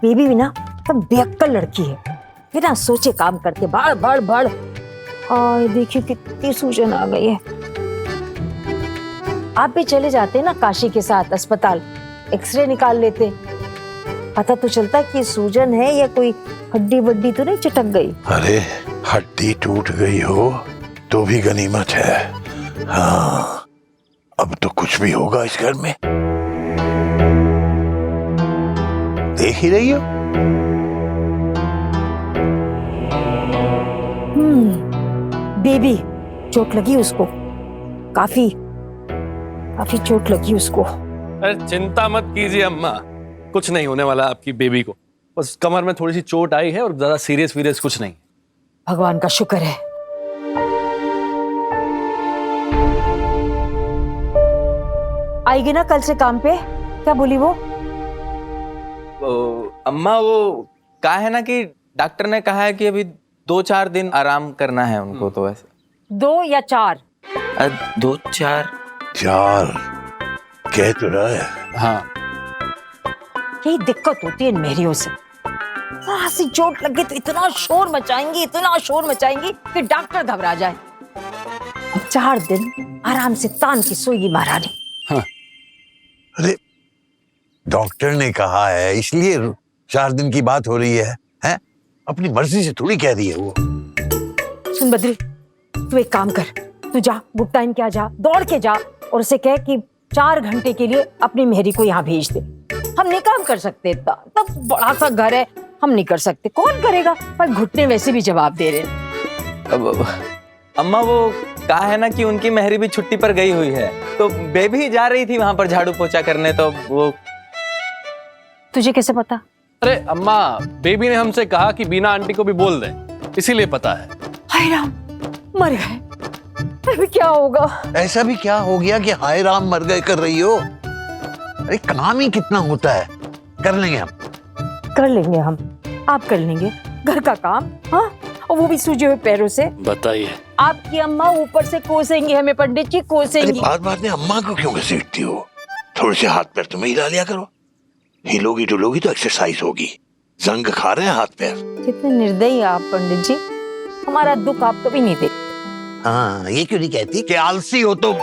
Baby भी ना तब बेअक्कल लड़की है, बिना सोचे काम करके बढ़ बढ़ बढ़। देखिए कितनी सूजन आ गई है। आप भी चले जाते ना काशी के साथ अस्पताल, एक्सरे निकाल लेते, पता तो चलता कि सूजन है या कोई हड्डी वड्डी तो नहीं चटक गई। अरे हड्डी टूट गई हो तो भी गनीमत है। हाँ, अब तो कुछ भी होगा इस घर में। देख ही रही हो। बेबी चोट लगी उसको, काफी चोट लगी उसको। अरे चिंता मत कीजिए अम्मा, कुछ नहीं होने वाला आपकी बेबी को, बस कमर में थोड़ी सी चोट आई है और ज्यादा सीरियस वीरियस कुछ नहीं। भगवान का शुक्र है। आएगी ना कल से काम पे? क्या बोली वो? अम्मा वो कहा है ना कि डॉक्टर ने कहा है कि अभी 2-4 दिन आराम करना है उनको, तो ऐसे 2 या 4? 2-4 कह तो रहा है। हाँ यही दिक्कत होती है इन मेहरियों से, जरा सी चोट लग गई तो इतना शोर मचाएंगी कि डॉक्टर घबरा जाए। अब 4 दिन आराम से तान की सोएगी महारानी। हाँ। अरे डॉक्टर ने कहा है इसलिए 4 दिन की बात हो रही है, हैं? अपनी मर्जी से थोड़ी कह रही है वो। सुन बद्री, तू एक काम कर, तू जा गुड टाइम क्या जा, दौड़ के जा और उसे कह कि 4 घंटे के लिए अपनी मेहरी को यहाँ भेज दे। हम नहीं काम कर सकते, तब बड़ा सा घर है, हम नहीं कर सकते, कौन करेगा? पर घुटने वैसे भी जवाब दे रहे हैं। अम्मा वो कहा है ना कि उनकी मेहरी भी छुट्टी पर गई हुई है, तो बेबी जा रही थी वहां पर झाड़ू पोछा करने, तो वो। तुझे कैसे पता? अरे अम्मा, बेबी ने हमसे कहा कि बीना आंटी को भी बोल दे, इसीलिए पता है। हाय राम, मर गए, अभी क्या होगा? ऐसा भी क्या हो गया कि हाय राम मर गए कर रही हो? अरे काम ही कितना होता है, कर लेंगे हम। कर लेंगे हम, आप कर लेंगे घर का काम, हाँ, और वो भी सूजे हुए पैरों से। बताइए। आपकी अम्मा ऊपर से कोसेंगी हमें, पंडित जी कोसेंगी। बार-बार ने अम्मा को क्यों घसीटती हो? थोड़े से हाथ पैर तुम्हें हिला लिया करो, हिलोगी डुलोगी तो एक्सरसाइज होगी। जंग खा रहे हैं हाथ पैर। कितने निर्दयी आप पंडित जी, हमारा दुख आप कभी नहीं देखते। हाँ, ये क्यों नहीं कहती कि आलसी हो तुम?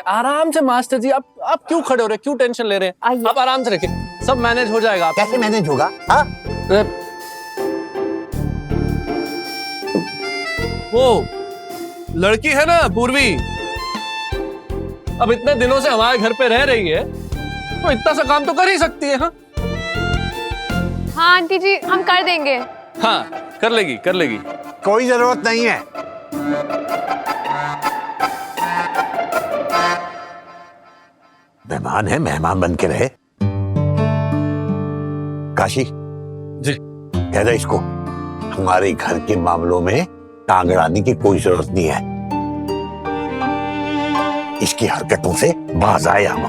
आराम से मास्टर जी, आप क्यों खड़े हो रहे हैं, क्यों टेंशन ले रहे हैं? आप आराम से रखिए, सब मैनेज हो जाएगा। कैसे मैनेज होगा? हाँ? वो लड़की है ना पूर्वी, अब इतने दिनों से हमारे घर पे रह रही है, तो इतना सा काम तो कर ही सकती है। हाँ हाँ आंटी जी, हम कर देंगे। हाँ, कर लेगी। कोई जरूरत नहीं है। मेहमान है, मेहमान बन के रहे। काशी जी, कह दे इसको हमारे घर के मामलों में टांग अड़ाने की कोई जरूरत नहीं है। इसकी हरकतों से बाज आए हम।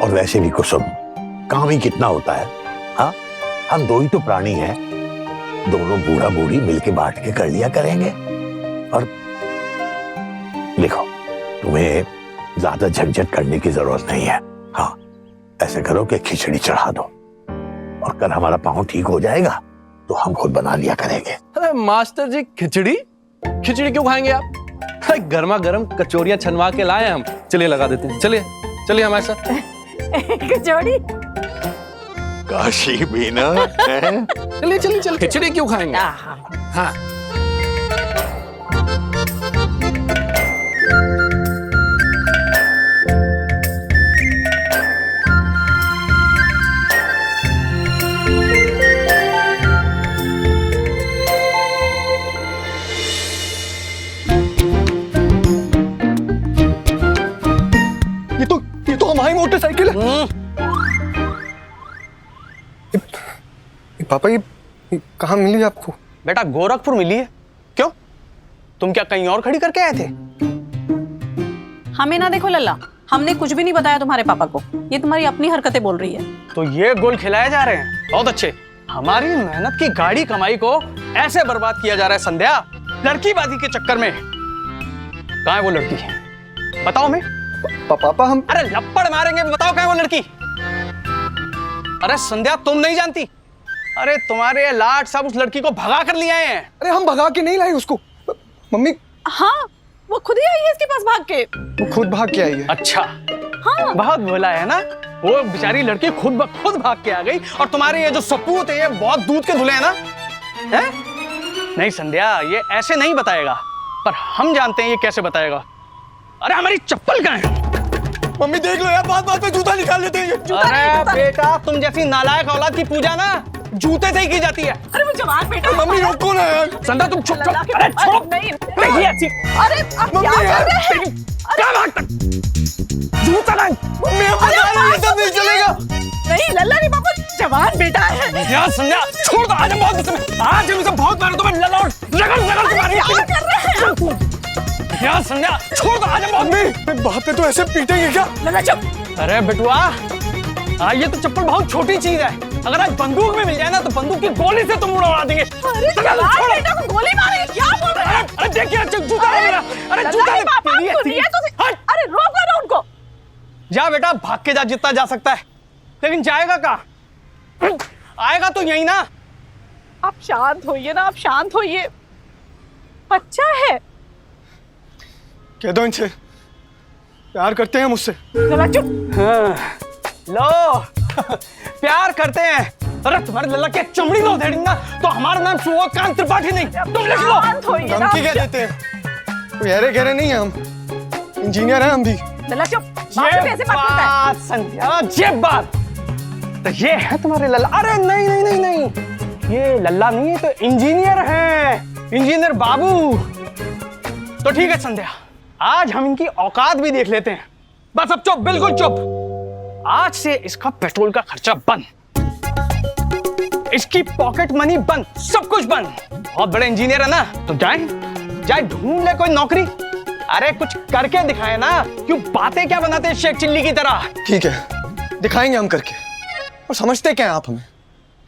और वैसे भी कुसुम, काम ही कितना होता है। हाँ, हम 2 ही तो प्राणी हैं, दोनों बूढ़ा बूढ़ी मिलके बांट के कर लिया करेंगे। और देखो, तुम्हें ज्यादा झंझट करने की जरूरत नहीं है। हाँ, ऐसे करो कि खिचड़ी चढ़ा दो, और कल हमारा पाँव ठीक हो जाएगा तो हम खुद बना लिया करेंगे। अरे मास्टर जी, खिचड़ी क्यों खाएंगे आप? अरे गर्मा गर्म कचौरियां छनवा के लाए हम, चलिए लगा देते हैं। चलिए हमारे साथ। कचौड़ी? काशी भी ना चलिए, खिचड़ी क्यों खाएंगे? हाँ। ये तो हमारी मोटरसाइकिल है। पापा, ये कहाँ मिली आपको? बेटा गोरखपुर मिली है। क्यों, तुम क्या कहीं और खड़ी करके आए थे? हमें ना देखो लल्ला, हमने कुछ भी नहीं बताया तुम्हारे पापा को, ये तुम्हारी अपनी हरकतें बोल रही है। तो ये गोल खिलाए जा रहे हैं, बहुत अच्छे। हमारी मेहनत की गाड़ी कमाई को ऐसे बर्बाद किया जा रहा है संध्या, लड़कीबाजी के चक्कर में। कहाँ है वो लड़की? बताओ मैं। पापा हम अरे लप्पड़ मारेंगे, बताओ कहाँ है वो लड़की? अरे संध्या तुम नहीं जानती, अरे तुम्हारे लाड सब उस लड़की को भगा कर ले आए हैं। अरे हम भगा के नहीं लाए उसको मम्मी, हाँ, वो खुद ही आई है इसके पास भाग के। वो खुद भाग के आई है। अच्छा, हाँ, बहुत बोला है ना। वो बेचारी लड़की खुद ब खुद भाग के आ गई, और तुम्हारे ये जो सपूत है ये बहुत दूध के धुले हैं ना। है? नहीं संध्या, ये ऐसे नहीं बताएगा, पर हम जानते हैं ये कैसे बताएगा। अरे हमारी चप्पल कहाँ है? मम्मी देख लो यार, बात बात पे जूता निकाल लेते हैं। अरे बेटा, तुम जैसी नालायक औलाद की पूजा ना जूते से ही की जाती है। अरे वो जवान बेटा। मम्मी रोको ना यार। संध्या तुम चुप चुप। अरे छोड़ो। नहीं ऐसी। अरे आप क्या कर रहे हैं? क्या भागता? जूता नहीं। मम्मी हम बता रहे हैं, ये सब नहीं चलेगा। नहीं लल्ला नहीं पापा, जवान बेटा है। यार संध्या छोड़ दो, आज हम बहुत गुस्से में, आज हम इसे बहुत मारे, तुम्हें लगा रगड़ तुम्हारी। क्या कर रहे हैं? यार संध्या छोड़ दो, आज हम बहुत। मम्मी बाप पे तो ऐसे पीटेंगे क्या? लल्ला चुप। अरे बेटुआ, ये तो चप्पल बहुत छोटी चीज है, अगर आज बंदूक में मिल जाए ना तो बंदूक की गोली से तुम उड़ा देंगे। अरे जवान बेटा को गोली मारेंगे, क्या बोल रहे हैं? अरे देखिए जूता है मेरा। अरे लल्ला जूता नहीं पापा, है। आपको दिया तो अरे रोको ना उनको। जा बेटा, भाग के जा जितना जा सकता है, लेकिन जाएगा कहाँ? आएगा तो यही ना। आप शांत होइए ना, आप शांत होइए, अच्छा है। कह दो इनसे प्यार करते हैं मुझसे। लल्ला चुप। हाँ, लो प्यार करते हैं। अरे तुम्हारे लल्ला के चमड़ी लो धेड़ी ना, तो हमारा नाम सुवोकांत त्रिपाठी नहीं, तुम लिख लो। शांत होइए ना। धमकी क्या देते हैं? कोई गहरे गहरे नहीं है हम, इंजीनियर हैं हम भी। लल्ला चुप, बात ये कैसे बात करता है? बात संध्या, ये बात तो ये है तुम्हारे लल्ला। अरे नहीं नहीं नहीं नहीं, ये लल्ला नहीं है तो इंजीनियर है, इंजीनियर बाबू। तो ठीक है संध्या, आज हम इनकी औकात भी देख लेते हैं। बस अब चुप, बिल्कुल चुप। आज से इसका पेट्रोल का खर्चा बंद, इसकी पॉकेट मनी बंद, सब कुछ बंद। बहुत बड़े इंजीनियर है ना, तो जाए ढूंढ ले कोई नौकरी। अरे कुछ करके दिखाए ना, क्यों बातें क्या बनाते हैं शेख चिल्ली की तरह। ठीक है, दिखाएंगे हम करके। और समझते क्या हैं आप हमें?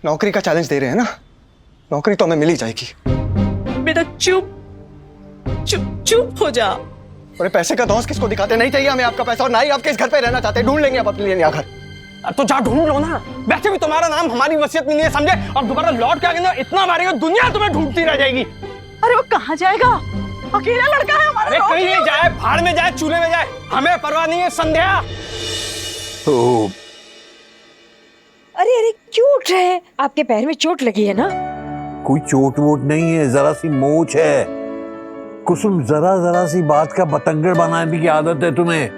नौकरी का चैलेंज दे रहे हैं ना, नौकरी तो हमें मिल ही जाएगी। बेटा चुप चुप चुप हो जा। अरे पैसे का धौंस किसको दिखाते? नहीं चाहिए हमें आपका पैसा, और ना ही आपके इस घर पे रहना चाहते। ढूंढ लेंगे आप अपने लिए नया घर। तो जा ढूंढ लो ना, वैसे भी तुम्हारा नाम हमारी वसीयत में नहीं है समझे, और दोबारा लौट के आगे ना इतना मारेगा दुनिया तुम्हें ढूंढती रह जाएगी। अरे वो कहाँ जाएगा? अकेला लड़का है हमारा। अरे कहीं नहीं जाए, भाड़ में जाए, चूल्हे में जाए, हमें परवाह नहीं है संध्या। तो अरे अरे क्यों उठ रहे हैं? आपके पैर में चोट लगी है ना? कोई चोट वोट नहीं है, जरा सी मोच है। कुसुम, जरा जरा सी बात का बतंगड़ बनाने की आदत है तुम्हें।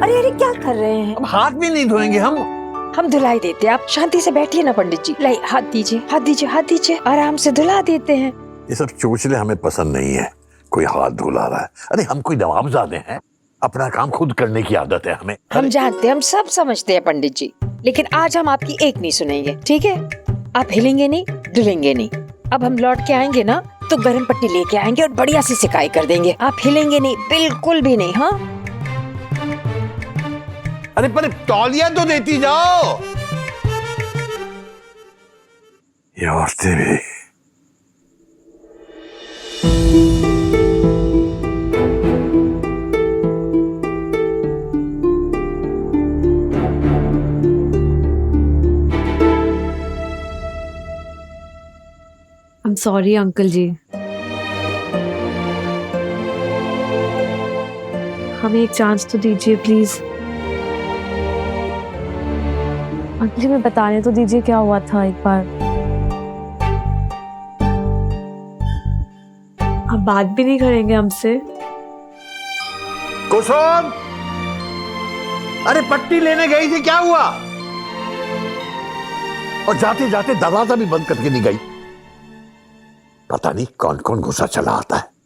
अरे अरे क्या कर रहे हैं? अब हाथ भी नहीं धोएंगे हम धुलाई देते हैं, आप शांति से बैठिए ना पंडित जी। लाई हाथ दीजिए, हाथ दीजिए, हाथ दीजिए, आराम से धुला देते हैं। ये सब चोचले हमें पसंद नहीं है। कोई हाथ धुला रहा है, अरे हम कोई नवाबजादे हैं, अपना काम खुद करने की आदत है हमें। हम जानते हैं, हम सब समझते हैं पंडित जी, लेकिन आज हम आपकी एक नहीं सुनेंगे, ठीक है? आप हिलेंगे नहीं, डुलेंगे नहीं। अब हम लौट के आएंगे ना तो गर्म पट्टी लेके आएंगे और बढ़िया सी सिकाई कर देंगे। आप हिलेंगे नहीं, बिल्कुल भी नहीं। हाँ, अरे पर तौलिया तो देती जाओ। ये औरतें भी। I'm sorry, अंकल जी। हमें एक चांस तो दीजिए प्लीज। अंकल जी, मैं बताने तो दीजिए क्या हुआ था एक बार। आप बात भी नहीं करेंगे हमसे? कुसुम, अरे पट्टी लेने गई थी, क्या हुआ? और जाते जाते दरवाजा भी बंद करके नहीं गई। पता नहीं कौन कौन गुस्सा चला आता है।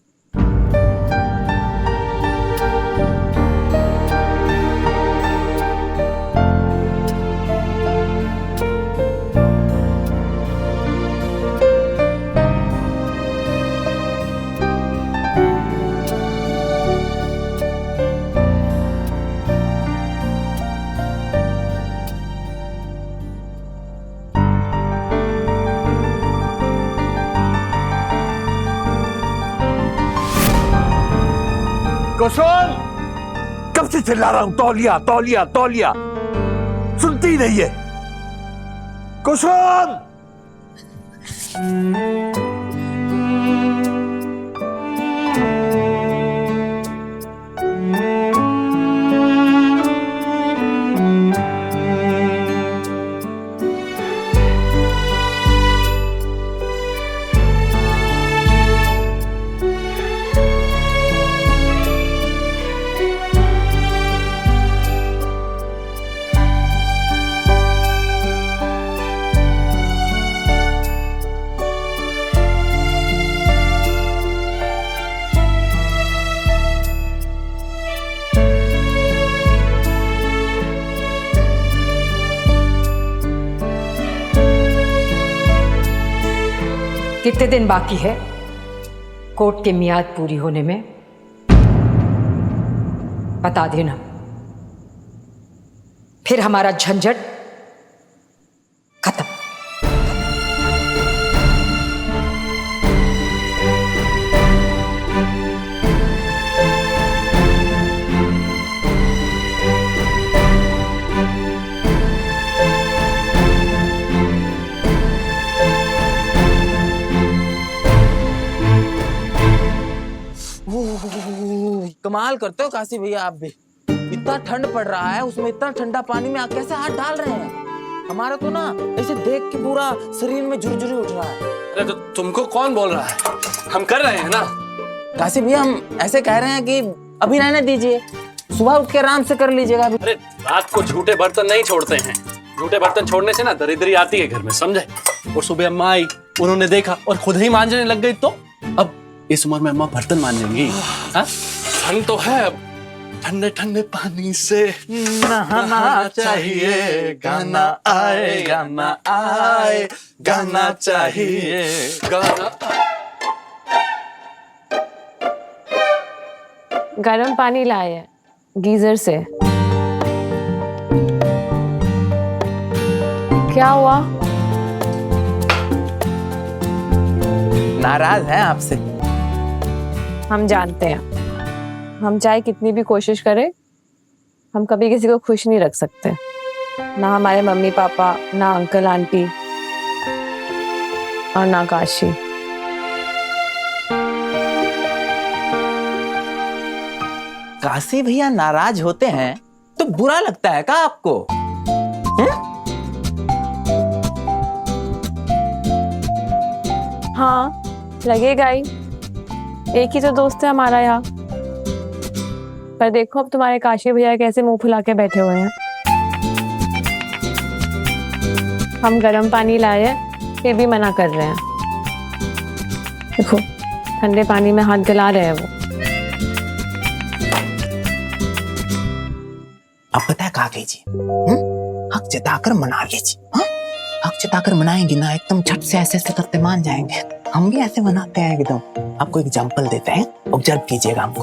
कुसुम, कब से चिल्ला रहा हूं, तौलिया तौलिया तौलिया, सुनती ही नहीं है। कुसुम, कितने दिन बाकी है कोर्ट की मियाद पूरी होने में? बता देना, फिर हमारा झंझट खत्म। कमाल करते हो काशी भैया आप भी। इतना ठंड पड़ रहा है, उसमें इतना ठंडा पानी में आप कैसे हाथ डाल रहे हैं? हमारा तो ना ऐसे देख के पूरा शरीर में झुरझुरी उठ रहा है। अरे तो तुमको कौन बोल रहा है? हम कर रहे हैं ना। काशी भैया हम ऐसे कह रहे हैं कि अभी रहने दीजिए, सुबह उठ के आराम से कर लीजिएगा। अभी अरे रात को झूठे बर्तन नहीं छोड़ते हैं। झूठे बर्तन छोड़ने से ना दरिद्री आती है घर में, समझे? और सुबह अम्मा आई, उन्होंने देखा और खुद ही मांजने लग गई, तो अब इस उम्र में अम्मा बर्तन मांजेंगी? हाँ, ठंड तो है, अब ठंडे ठंडे पानी से नहाना चाहिए, गाना आए गाना आए, गाना चाहिए गाना। गर्म पानी लाए हैं गीजर से। क्या हुआ? नाराज हैं आपसे। हम जानते हैं, हम चाहे कितनी भी कोशिश करें, हम कभी किसी को खुश नहीं रख सकते। ना हमारे मम्मी पापा, ना अंकल आंटी और ना काशी। काशी भैया नाराज होते हैं तो बुरा लगता है क्या आपको? हाँ लगेगा ही, एक ही तो दोस्त है हमारा यहाँ। पर देखो अब तुम्हारे काशी भैया कैसे मुंह फुला के बैठे हुए हैं। हम गर्म पानी लाए हैं फिर भी मना कर रहे हैं। देखो ठंडे पानी में हाथ गला रहे हैं वो। अब पता है क्या कीजिए, हक जताकर मना लीजिए। हाँ? हक जताकर मनाएंगे ना, एकदम झट से ऐसे ऐसे करते मान जाएंगे। हम भी ऐसे मनाते हैं एकदम। आपको एग्जांपल देते हैं, ऑब्जर्व कीजिएगा हमको।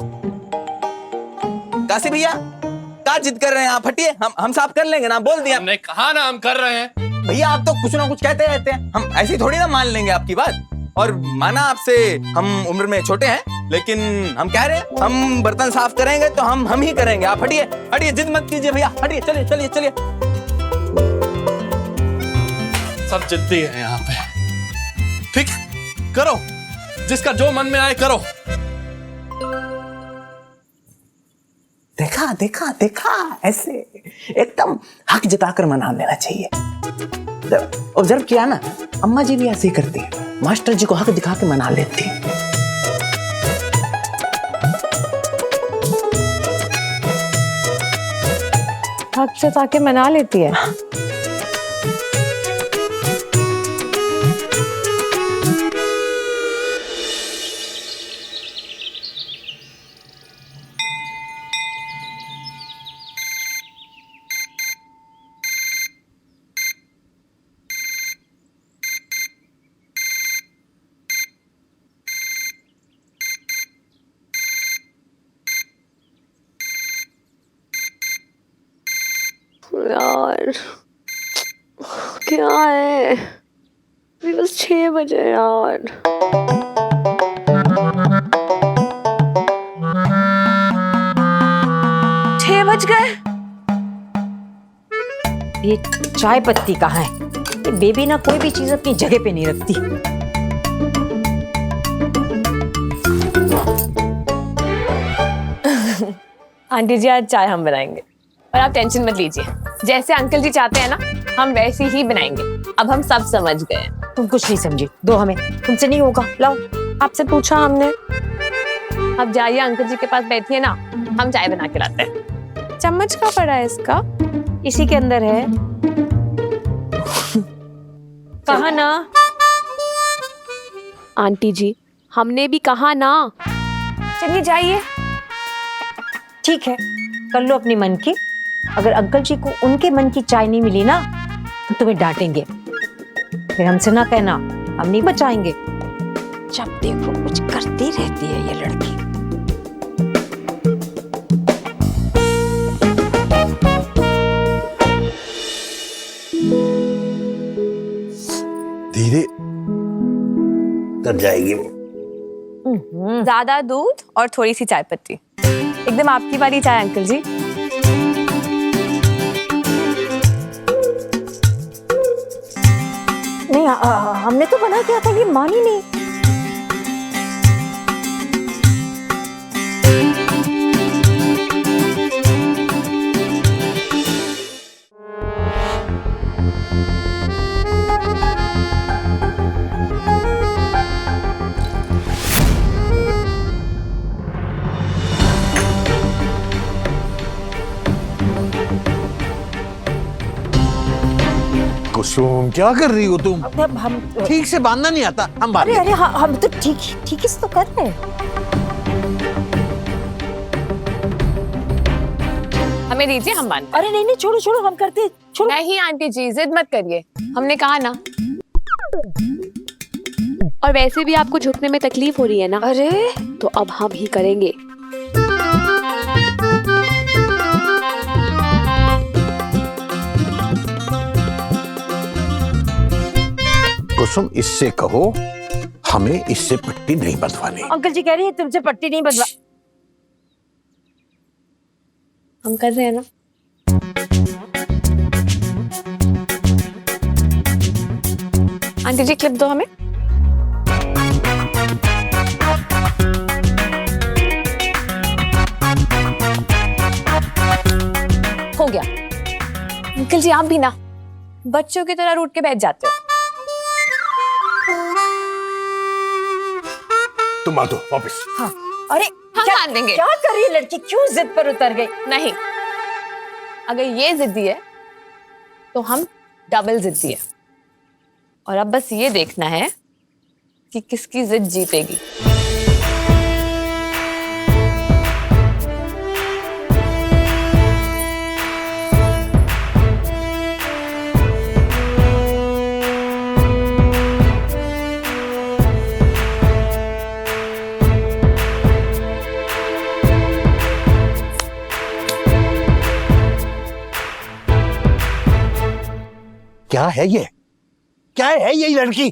काशी भैया क्या जिद कर रहे हैं आप? हटिए, हम साफ कर लेंगे ना, बोल दिया। हमने कहा ना हम कर रहे हैं। भैया आप तो कुछ ना कुछ कहते रहते हैं, हम ऐसे ही थोड़ी ना मान लेंगे आपकी बात। और माना आपसे हम उम्र में छोटे हैं, लेकिन हम कह रहे हैं हम बर्तन साफ करेंगे तो हम ही करेंगे। आप हटिए हटिए, जिद मत कीजिए भैया, हटिए, चलिए चलिए चलिए। सब जिद्दी है यहाँ पे। ठीक, करो, जिसका जो मन में आए करो। देखा देखा देखा, ऐसे एकदम हक जताकर मना लेना चाहिए। ऑब्जर्व किया ना, अम्मा जी भी ऐसे ही करती है, मास्टर जी को हक दिखा के मना लेती है। हक जता के मना लेती है। यार क्या है, अभी बस 6 बजे यार। समझ गए? ये चाय पत्ती कहाँ है? ये बेबी ना कोई भी चीज अपनी जगह पे नहीं रखती। आंटी जी आज चाय हम बनाएंगे और आप टेंशन मत लीजिए, जैसे अंकल जी चाहते हैं ना हम वैसे ही बनाएंगे। अब हम सब समझ गए। तुम कुछ नहीं समझे, दो हमें, तुमसे नहीं होगा, लाओ। आपसे पूछा हमने। अब जाइए अंकल जी के पास बैठिए ना, हम चाय बना के लाते हैं। चम्मच कहाँ पड़ा है इसका? इसी के अंदर है। कहा ना आंटी जी, हमने भी कहा ना। चलिए जाइए। ठीक है, कर लो अपनी मन की। अगर अंकल जी को उनके मन की चाय नहीं मिली ना तो तुम्हें डांटेंगे, फिर हमसे ना कहना, हम नहीं बचाएंगे। जब देखो कुछ करती रहती है ये लड़की। धीरे तर जाएगी वो। ज्यादा दूध और थोड़ी सी चाय पत्ती, एकदम आपकी वाली चाय अंकल जी। नहीं, हमने तो बना किया था, ये मानी नहीं। कुसुम क्या कर रही हो तुम? अब हम ठीक से बांधना नहीं आता, हम बांध अरे लेंगे। अरे हम तो ठीक ही से तो कर रहे हैं। हमें दीजिए, हम मानते अरे नहीं नहीं, छोड़ो छोड़ो, हम करते हैं, हैं। छोड़ो। नहीं आंटी जी, जिद मत करिए, हमने कहा ना। और वैसे भी आपको झुकने में तकलीफ हो रही है ना, अरे तो अब हम ही करेंगे। कुसुम इससे कहो हमें इससे पट्टी नहीं बंधवानी। अंकल जी कह रही है तुमसे पट्टी नहीं बंधवा। हम कर रहे हैं ना। आंटी जी क्लिप दो हमें। हो गया। अंकल जी आप भी ना बच्चों की तरह रूठ के बैठ जाते हो। तुम बांधो वापस। हाँ। अरे हम क्या बांध देंगे। क्या कर रही है लड़की, क्यों जिद पर उतर गई? नहीं, अगर ये जिद्दी है तो हम डबल जिद्दी है। और अब बस ये देखना है कि किसकी जिद जीतेगी। क्या है ये? क्या है ये लड़की?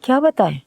क्या बताएं?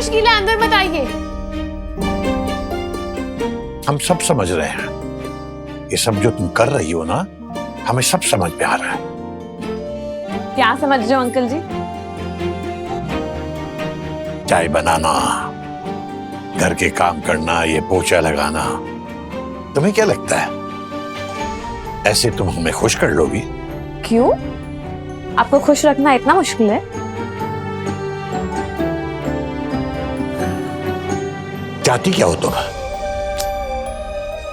मुश्किल है, अंदर मत आइए। हम सब समझ रहे हैं, ये सब जो तुम कर रही हो ना, हमें सब समझ में आ रहा है। क्या समझ रहे हो अंकल जी? चाय बनाना, घर के काम करना, ये पोछा लगाना, तुम्हें क्या लगता है ऐसे तुम हमें खुश कर लोगी? क्यों? आपको खुश रखना इतना मुश्किल है? चाहती क्या हो तुम?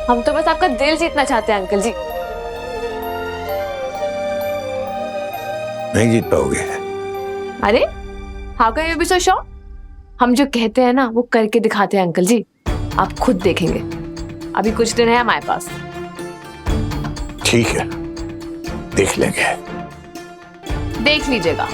हम तो बस आपका दिल जीतना चाहते हैं अंकल जी। नहीं जीत पाओगे। अरे how can you be so sure? हम जो कहते हैं ना वो करके दिखाते हैं अंकल जी, आप खुद देखेंगे। अभी कुछ दिन है हमारे पास। ठीक है, देख लेंगे। देख लीजिएगा।